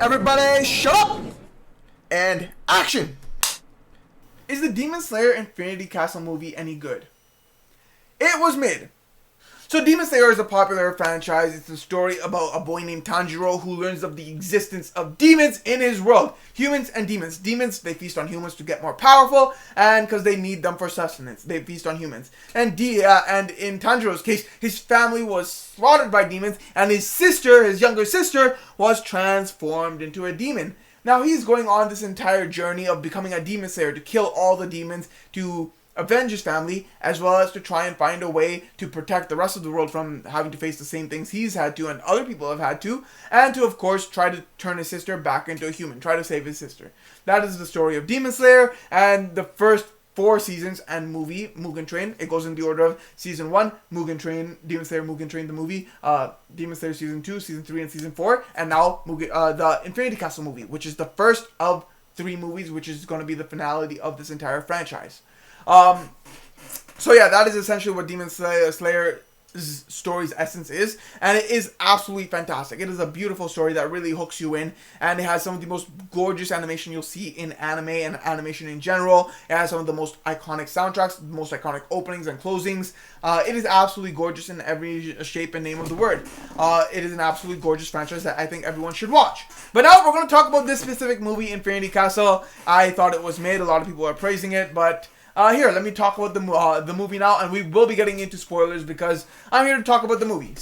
Everybody shut up! And action! Is the Demon Slayer Infinity Castle movie any good? It was mid. So Demon Slayer is a popular franchise. It's a story about a boy named Tanjiro who learns of the existence of demons in his world. Humans and demons. Demons, they feast on humans to get more powerful, and because they need them for sustenance. They feast on humans. And in Tanjiro's case, his family was slaughtered by demons, and his sister, his younger sister, was transformed into a demon. Now he's going on this entire journey of becoming a Demon Slayer to kill all the demons, to avenge his family, as well as to try and find a way to protect the rest of the world from having to face the same things he's had to and other people have had to, and to, of course, try to turn his sister back into a human, try to save his sister. That is the story of Demon Slayer, and the first 4 seasons and movie, Mugen Train. It goes in the order of Season 1, Mugen Train, Demon Slayer Mugen Train the movie, Demon Slayer Season 2, Season 3, and Season 4, and now the Infinity Castle movie, which is the first of 3 movies, which is going to be the finality of this entire franchise. So yeah, that is essentially what Demon Slayer's story's essence is, and it is absolutely fantastic. It is a beautiful story that really hooks you in, and it has some of the most gorgeous animation you'll see in anime and animation in general. It has some of the most iconic soundtracks, the most iconic openings and closings. It is absolutely gorgeous in every shape and name of the word. It is an absolutely gorgeous franchise that I think everyone should watch. But now we're going to talk about this specific movie, Infinity Castle. I thought it was made. A lot of people are praising it, but here, let me talk about the movie now, and we will be getting into spoilers because I'm here to talk about the movie,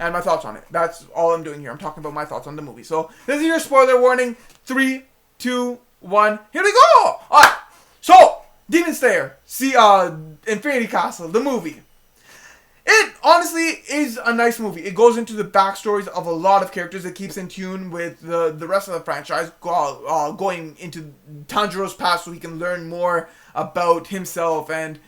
and my thoughts on it. That's all I'm doing here. I'm talking about my thoughts on the movie. So, this is your spoiler warning. 3, 2, 1, here we go! Alright, so, Demon Slayer, Infinity Castle, the movie. It, honestly, is a nice movie. It goes into the backstories of a lot of characters. It keeps in tune with the rest of the franchise, going into Tanjiro's past so he can learn more about himself and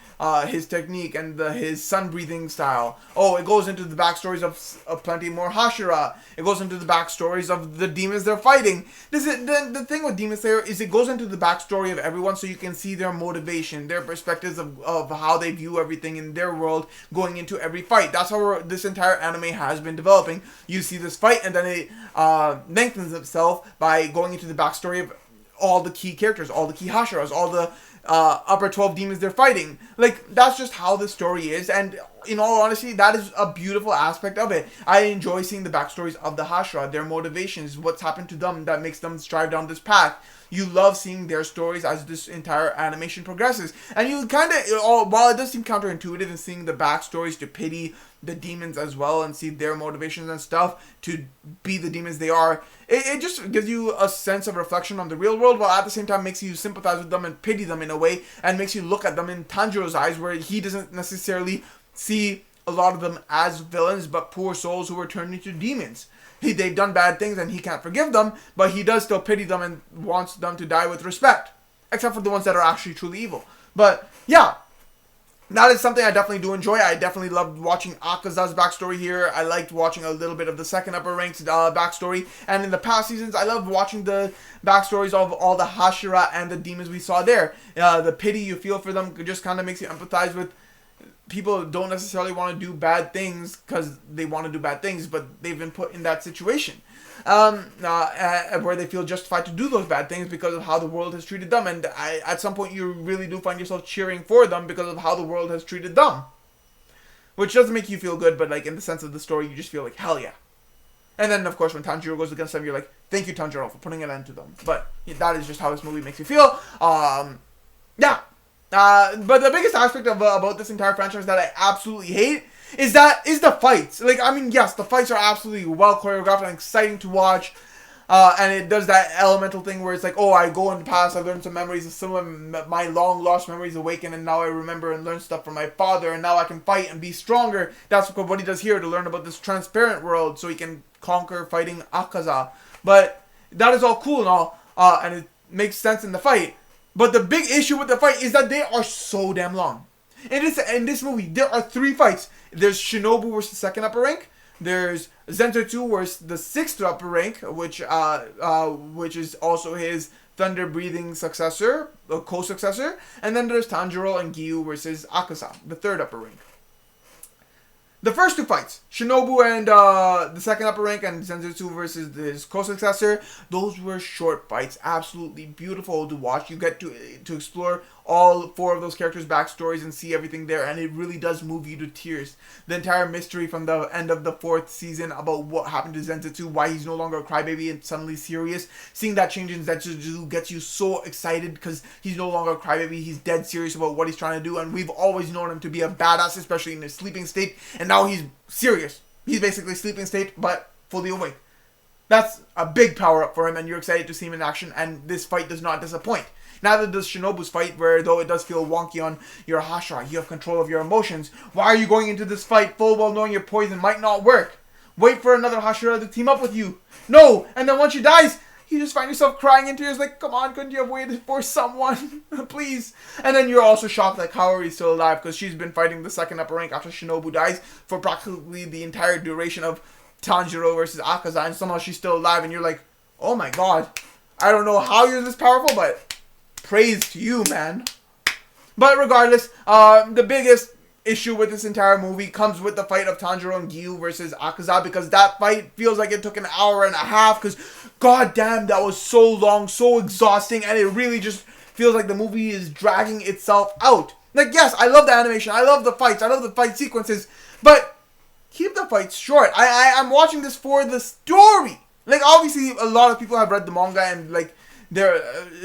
his technique and his sun-breathing style. Oh, it goes into the backstories of plenty more Hashira. It goes into the backstories of the demons they're fighting. The thing with Demon Slayer is it goes into the backstory of everyone so you can see their motivation, their perspectives of how they view everything in their world going into every fight. That's how this entire anime has been developing. You see this fight, and then it lengthens itself by going into the backstory of all the key characters, all the key Hashiras, all the upper 12 demons they're fighting. Like, that's just how the story is, and in all honesty, that is a beautiful aspect of it. I enjoy seeing the backstories of the Hashira, their motivations, what's happened to them that makes them strive down this path. You love seeing their stories as this entire animation progresses. And you kind of, while it does seem counterintuitive in seeing the backstories to pity the demons as well and see their motivations and stuff to be the demons they are, it just gives you a sense of reflection on the real world, while at the same time makes you sympathize with them and pity them in a way, and makes you look at them in Tanjiro's eyes, where he doesn't necessarily see a lot of them as villains, but poor souls who were turned into demons. They've done bad things and he can't forgive them, but he does still pity them and wants them to die with respect. Except for the ones that are actually truly evil. But, yeah. That is something I definitely do enjoy. I definitely loved watching Akaza's backstory here. I liked watching a little bit of the second upper ranks backstory. And in the past seasons, I loved watching the backstories of all the Hashira and the demons we saw there. The pity you feel for them just kind of makes you empathize with people who don't necessarily want to do bad things because they want to do bad things, but they've been put in that situation where they feel justified to do those bad things because of how the world has treated them. And at some point, you really do find yourself cheering for them because of how the world has treated them. Which doesn't make you feel good, but like in the sense of the story, you just feel like, hell yeah. And then, of course, when Tanjiro goes against them, you're like, thank you, Tanjiro, for putting an end to them. But that is just how this movie makes you feel. Yeah. But the biggest aspect of about this entire franchise that I absolutely hate is the fights. Like, I mean, yes, the fights are absolutely well choreographed and exciting to watch. And it does that elemental thing where it's like, oh, I go in the past, I learned some memories, some of my long lost memories awaken, and now I remember and learn stuff from my father, and now I can fight and be stronger. That's what he does here, to learn about this transparent world so he can conquer fighting Akaza. But that is all cool and all, and it makes sense in the fight. But the big issue with the fight is that they are so damn long. In this movie, there are 3 fights. There's Shinobu versus the second upper rank. There's Zenitsu versus the 6th upper rank, which is also his thunder-breathing successor, co-successor. And then there's Tanjiro and Giyu versus Akaza, the 3rd upper rank. The first two fights, Shinobu and the second upper rank and Zenjutsu versus his co-successor, those were short fights. Absolutely beautiful to watch. You get to explore all four of those characters' backstories and see everything there, and it really does move you to tears. The entire mystery from the end of the fourth season about what happened to Zenjutsu, why he's no longer a crybaby and suddenly serious, seeing that change in Zenjutsu gets you so excited because he's no longer a crybaby, he's dead serious about what he's trying to do, and we've always known him to be a badass, especially in his sleeping state, and now he's serious. He's basically sleeping state, but fully awake. That's a big power up for him, and you're excited to see him in action, and this fight does not disappoint. Neither does Shinobu's fight, where though it does feel wonky on your Hashira, you have control of your emotions. Why are you going into this fight full well knowing your poison might not work? Wait for another Hashira to team up with you. No! And then once she dies, you just find yourself crying into tears like, come on, couldn't you have waited for someone? Please. And then you're also shocked that Kaori's still alive because she's been fighting the second upper rank after Shinobu dies for practically the entire duration of Tanjiro versus Akaza, and somehow she's still alive, and you're like, oh my god. I don't know how you're this powerful, but praise to you, man. But regardless, the biggest issue with this entire movie comes with the fight of Tanjiro and Gyu versus Akaza, because that fight feels like it took an hour and a half, because god damn, that was so long, so exhausting, and it really just feels like the movie is dragging itself out. Like, yes, I love the animation, I love the fights, I love the fight sequences, but keep the fights short. I'm watching this for the story. Like, obviously, a lot of people have read the manga, and like, they're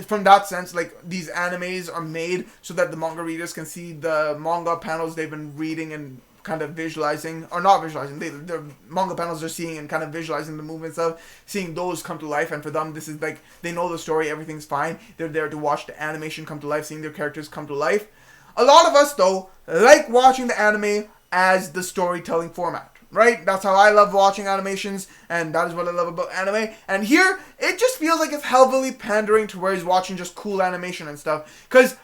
from that sense, like, these animes are made so that the manga readers can see the manga panels they've been reading and kind of visualizing, or not visualizing, their manga panels are seeing and kind of visualizing the movements of, seeing those come to life, and for them, this is like, they know the story, everything's fine, they're there to watch the animation come to life, seeing their characters come to life. A lot of us, though, like watching the anime as the storytelling format. Right? That's how I love watching animations, and that is what I love about anime. And here, it just feels like it's heavily pandering to where he's watching just cool animation and stuff. Because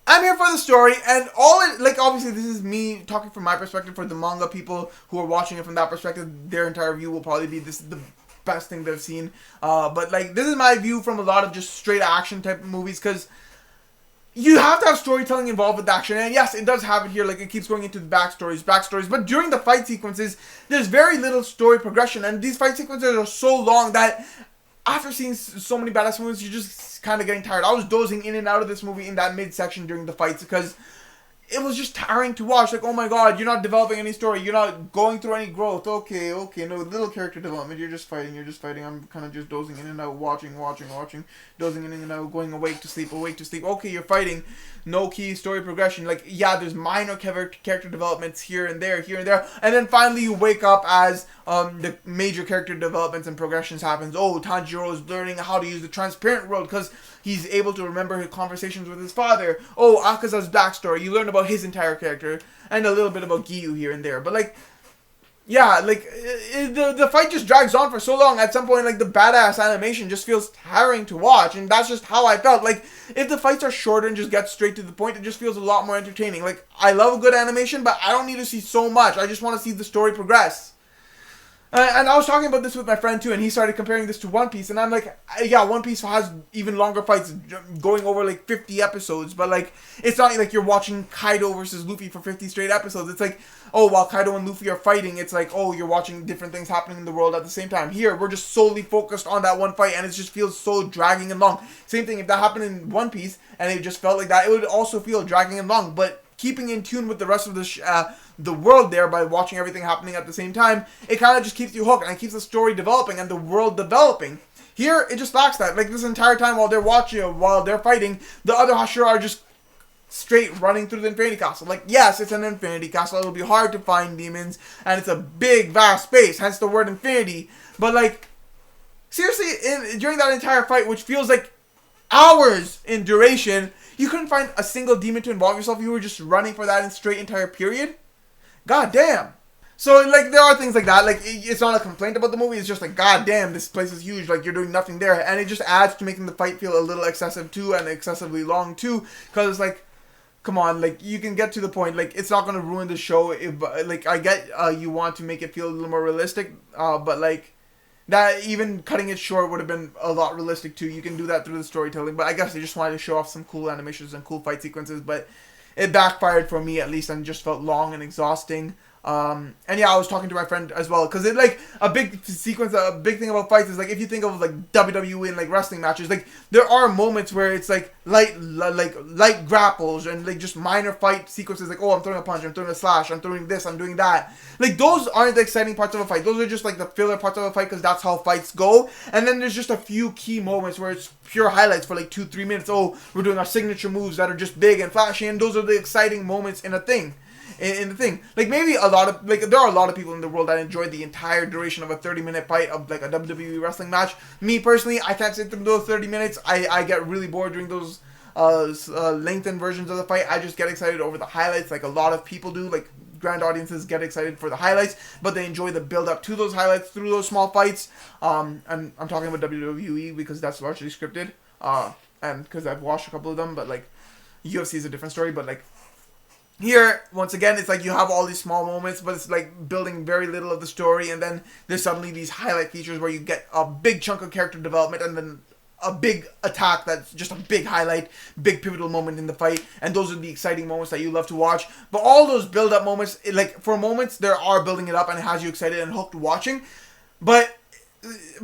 I'm here for the story, and obviously this is me talking from my perspective. For the manga people who are watching it from that perspective, their entire view will probably be this is the best thing they've seen. But like, this is my view from a lot of just straight action type of movies, because you have to have storytelling involved with action, and yes, it does have it here, like, it keeps going into the backstories, but during the fight sequences, there's very little story progression, and these fight sequences are so long that after seeing so many badass movies, you're just kind of getting tired. I was dozing in and out of this movie in that midsection during the fights, because it was just tiring to watch. Like, oh my god, you're not developing any story, you're not going through any growth. Okay, no little character development, you're just fighting. I'm kind of just dozing in and out, watching, dozing in and out, going awake to sleep. Okay, you're fighting, no key story progression. Like, yeah, there's minor character developments here and there, and then finally you wake up as the major character developments and progressions happens. Oh, Tanjiro is learning how to use the transparent world because he's able to remember his conversations with his father. Oh, Akaza's backstory, you learn about his entire character, and a little bit about Gyu here and there. But like, yeah, like, the fight just drags on for so long. At some point, like, the badass animation just feels tiring to watch, and that's just how I felt. Like, if the fights are shorter and just get straight to the point, it just feels a lot more entertaining. Like, I love a good animation, but I don't need to see so much. I just want to see the story progress. And I was talking about this with my friend too, and he started comparing this to One Piece, and I'm like, yeah, One Piece has even longer fights going over like 50 episodes, but like, it's not like you're watching Kaido versus Luffy for 50 straight episodes. It's like, oh, while Kaido and Luffy are fighting, it's like, oh, you're watching different things happening in the world at the same time. Here, we're just solely focused on that one fight, and it just feels so dragging and long. Same thing, if that happened in One Piece, and it just felt like that, it would also feel dragging and long, but keeping in tune with the rest of the world there by watching everything happening at the same time, it kind of just keeps you hooked, and it keeps the story developing and the world developing. Here, it just lacks that. Like, this entire time while they're watching, while they're fighting, the other Hashira are just straight running through the Infinity Castle. Like, yes, it's an Infinity Castle, it'll be hard to find demons, and it's a big, vast space, hence the word infinity, but like, seriously, during that entire fight, which feels like hours in duration, you couldn't find a single demon to involve yourself. You were just running for that straight entire period. God damn. So, like, there are things like that. Like, it's not a complaint about the movie. It's just like, god damn, this place is huge. Like, you're doing nothing there. And it just adds to making the fight feel a little excessive too, and excessively long too. Because it's like, come on, like, you can get to the point. Like, it's not going to ruin the show. If, like, I get you want to make it feel a little more realistic. But, like, that even cutting it short would have been a lot realistic too. You can do that through the storytelling, but I guess they just wanted to show off some cool animations and cool fight sequences, but it backfired for me at least, and just felt long and exhausting. And yeah, I was talking to my friend as well, because it like a big sequence, a big thing about fights is like if you think of like WWE and like wrestling matches, like there are moments where it's like light grapples and like just minor fight sequences, like, oh, I'm throwing a punch, I'm throwing a slash, I'm throwing this, I'm doing that. Like those aren't the exciting parts of a fight. Those are just like the filler parts of a fight, because that's how fights go. And then there's just a few key moments where it's pure highlights for like 2-3 minutes. Oh, we're doing our signature moves that are just big and flashy, and those are the exciting moments in a thing. In the thing, like maybe a lot of, like there are a lot of people in the world that enjoy the entire duration of a 30-minute fight of like a WWE wrestling match. Me personally, I can't sit through those 30 minutes. I get really bored during those lengthened versions of the fight. I just get excited over the highlights, like a lot of people do. Like grand audiences get excited for the highlights, but they enjoy the build up to those highlights through those small fights. And I'm talking about WWE because that's largely scripted, and because I've watched a couple of them. But like UFC is a different story. But like here, once again, it's like you have all these small moments, but it's like building very little of the story, and then there's suddenly these highlight features where you get a big chunk of character development, and then a big attack that's just a big highlight, big pivotal moment in the fight, and those are the exciting moments that you love to watch. But all those build-up moments, like for moments, there are building it up and it has you excited and hooked watching, but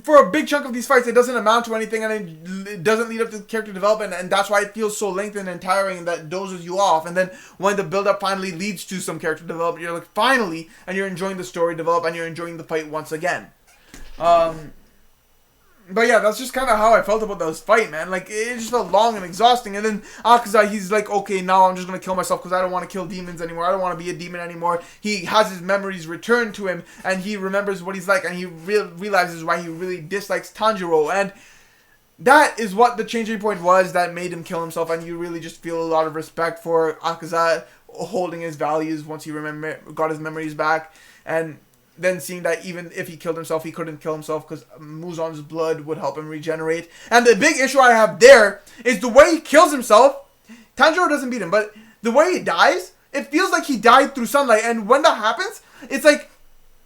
for a big chunk of these fights, it doesn't amount to anything, and it doesn't lead up to character development, and that's why it feels so lengthened and tiring, and that dozes you off. And then when the build-up finally leads to some character development, you're like, finally, and you're enjoying the story develop, and you're enjoying the fight once again. But yeah, that's just kind of how I felt about this fight, man. Like, it just felt long and exhausting. And then Akaza, he's like, okay, now I'm just going to kill myself because I don't want to kill demons anymore. I don't want to be a demon anymore. He has his memories returned to him, and he remembers what he's like, and he realizes why he really dislikes Tanjiro. And that is what the changing point was that made him kill himself, and you really just feel a lot of respect for Akaza holding his values once he got his memories back. And then seeing that even if he killed himself, he couldn't kill himself because Muzan's blood would help him regenerate. And the big issue I have there is the way he kills himself. Tanjiro doesn't beat him, but the way he dies, it feels like he died through sunlight. And when that happens, it's like,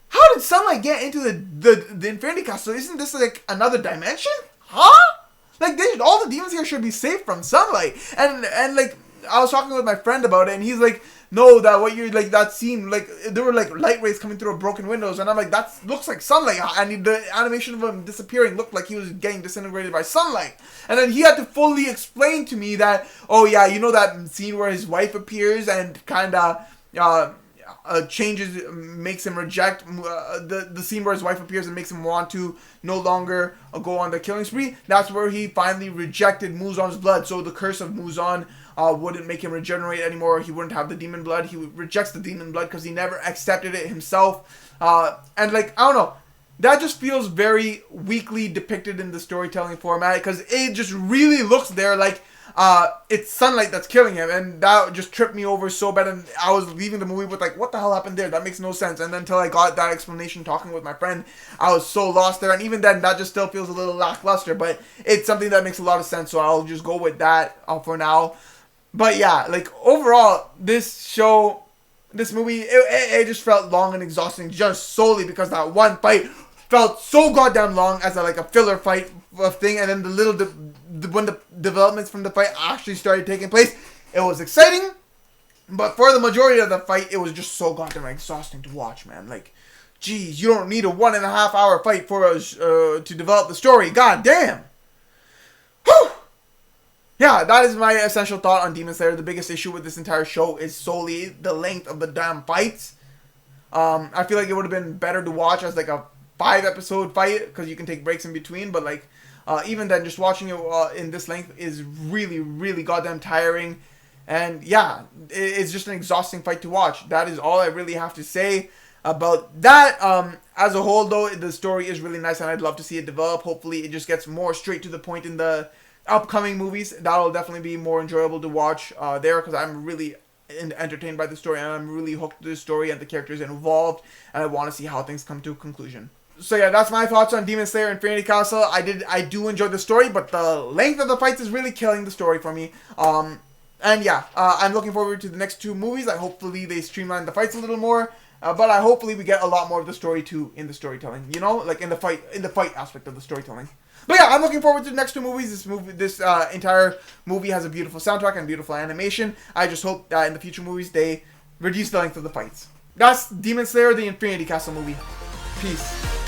how did sunlight get into the Infinity Castle? Isn't this like another dimension? Huh? Like, all the demons here should be safe from sunlight. And like, I was talking with my friend about it, and he's like, no, that what you're like, that scene, like there were like light rays coming through broken windows, and I'm like, that looks like sunlight, and the animation of him disappearing looked like he was getting disintegrated by sunlight. And then he had to fully explain to me that, oh yeah, you know that scene where his wife appears and kind of changes, makes him reject the scene where his wife appears and makes him want to no longer go on the killing spree. That's where he finally rejected Muzan's blood. So the curse of Muzan wouldn't make him regenerate anymore. He wouldn't have the demon blood. He rejects the demon blood because he never accepted it himself. And like, I don't know, that just feels very weakly depicted in the storytelling format, because it just really looks there like it's sunlight that's killing him, and that just tripped me over so bad. And I was leaving the movie with like, what the hell happened there? That makes no sense. And then until I got that explanation talking with my friend, I was so lost there. And even then, that just still feels a little lackluster, but it's something that makes a lot of sense, so I'll just go with that for now. But yeah, like overall, this movie, it just felt long and exhausting, just solely because that one fight felt so goddamn long as a filler fight thing. And then when the developments from the fight actually started taking place, it was exciting, but for the majority of the fight, it was just so goddamn exhausting to watch, man. Like, geez, you don't need a 1.5 hour fight for us to develop the story. God damn. Whew. Yeah, that is my essential thought on Demon Slayer. The biggest issue with this entire show is solely the length of the damn fights. I feel like it would have been better to watch as like a 5-episode fight, because you can take breaks in between, but like even then, just watching it in this length is really, really goddamn tiring. And yeah, it's just an exhausting fight to watch. That is all I really have to say about that. As a whole, though, the story is really nice, and I'd love to see it develop. Hopefully, it just gets more straight to the point in the upcoming movies. That'll definitely be more enjoyable to watch there, because I'm really entertained by the story, and I'm really hooked to the story and the characters involved, and I want to see how things come to a conclusion. So yeah, that's my thoughts on Demon Slayer Infinity Castle. I do enjoy the story, but the length of the fights is really killing the story for me. And yeah, I'm looking forward to the next 2 movies. Hopefully they streamline the fights a little more, but hopefully we get a lot more of the story too in the storytelling. You know, like in the fight aspect of the storytelling. But yeah, I'm looking forward to the next 2 movies. This entire movie has a beautiful soundtrack and beautiful animation. I just hope that in the future movies they reduce the length of the fights. That's Demon Slayer, the Infinity Castle movie. Peace.